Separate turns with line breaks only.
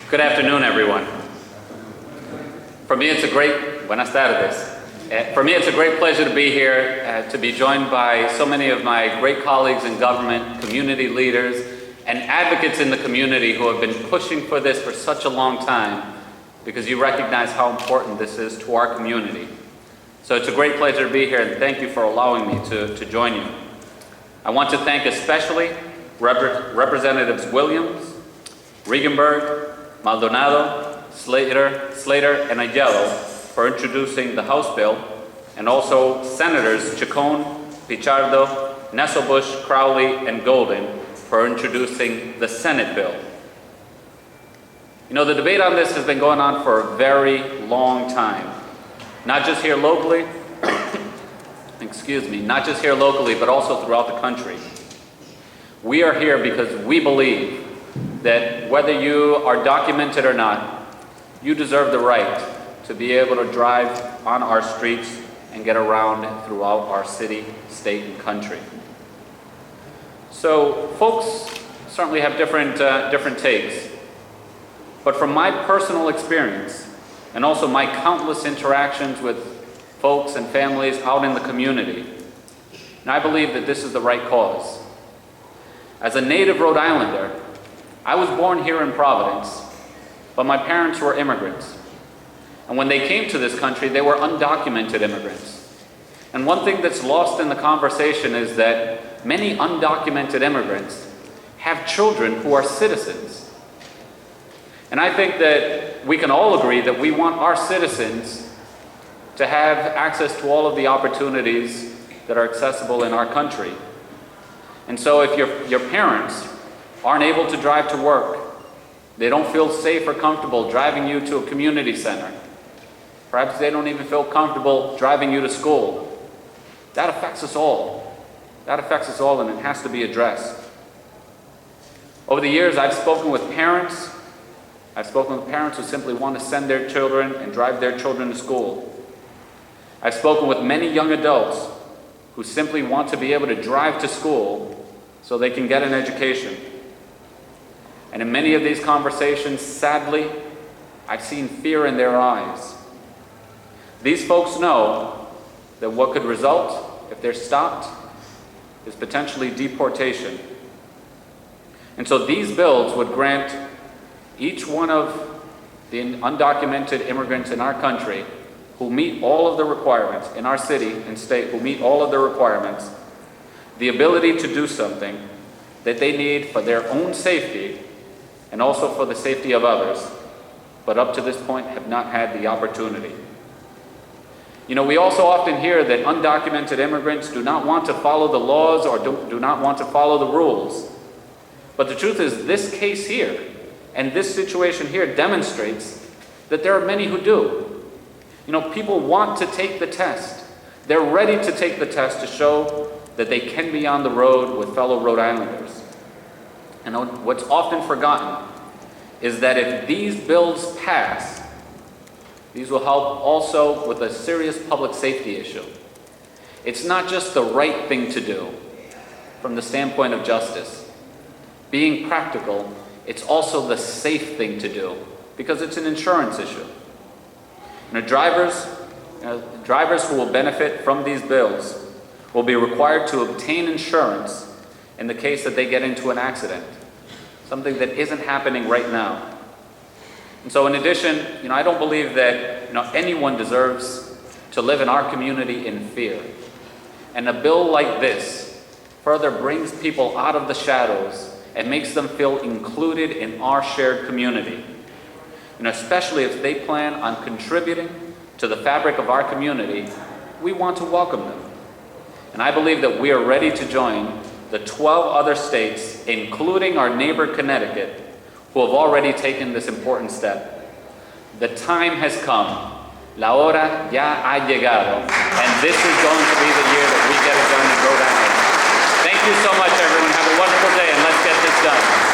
Good afternoon, everyone. For me, it's a great, buenas tardes. For me, it's a great pleasure to be here, to be joined by so many of my great colleagues in government, community leaders, and advocates in the community who have been pushing for this for such a long time, because you recognize how important this is to our community. So it's a great pleasure to be here, and thank you for allowing me to join you. I want to thank especially Representatives Williams, Regenberg, Maldonado, Slater, and Ayello for introducing the House bill, and also Senators Chacon, Pichardo, Nesselbush, Crowley, and Golden for introducing the Senate bill. You know, the debate on this has been going on for a very long time. Not just here locally, not just here locally, but also throughout the country. We are here because we believe that whether you are documented or not, you deserve the right to be able to drive on our streets and get around throughout our city, state, and country. So folks certainly have different takes, but from my personal experience and also my countless interactions with folks and families out in the community, and I believe that this is the right cause. As a native Rhode Islander, I was born here in Providence, but my parents were immigrants. And when they came to this country, they were undocumented immigrants. And one thing that's lost in the conversation is that many undocumented immigrants have children who are citizens. And I think that we can all agree that we want our citizens to have access to all of the opportunities that are accessible in our country. And so if your parents aren't able to drive to work, they don't feel safe or comfortable driving you to a community center, perhaps they don't even feel comfortable driving you to school, that affects us all. That affects us all, and it has to be addressed. Over the years, I've spoken with parents who simply want to send their children and drive their children to school. I've spoken with many young adults who simply want to be able to drive to school so they can get an education. And in many of these conversations, sadly, I've seen fear in their eyes. These folks know that what could result, if they're stopped, is potentially deportation. And so these bills would grant each one of the undocumented immigrants in our country who meet all of the requirements in our city and state, who meet all of the requirements, the ability to do something that they need for their own safety and also for the safety of others, but up to this point have not had the opportunity. You know, we also often hear that undocumented immigrants do not want to follow the laws or do not want to follow the rules. But the truth is, this case here and this situation here demonstrates that there are many who do. You know, people want to take the test. They're ready to take the test to show that they can be on the road with fellow Rhode Islanders. And what's often forgotten is that if these bills pass, these will help also with a serious public safety issue. It's not just the right thing to do from the standpoint of justice. Being practical, it's also the safe thing to do because it's an insurance issue. You know, drivers who will benefit from these bills will be required to obtain insurance in the case that they get into an accident, something that isn't happening right now. And so in addition, you know, I don't believe that anyone deserves to live in our community in fear. And a bill like this further brings people out of the shadows and makes them feel included in our shared community. And especially if they plan on contributing to the fabric of our community, we want to welcome them. And I believe that we are ready to join the 12 other states, including our neighbor Connecticut, who have already taken this important step. The time has come. La hora ya ha llegado. And this is going to be the year that we get it done in Rhode Island. Thank you so much, everyone. Have a wonderful day, and let's get this done.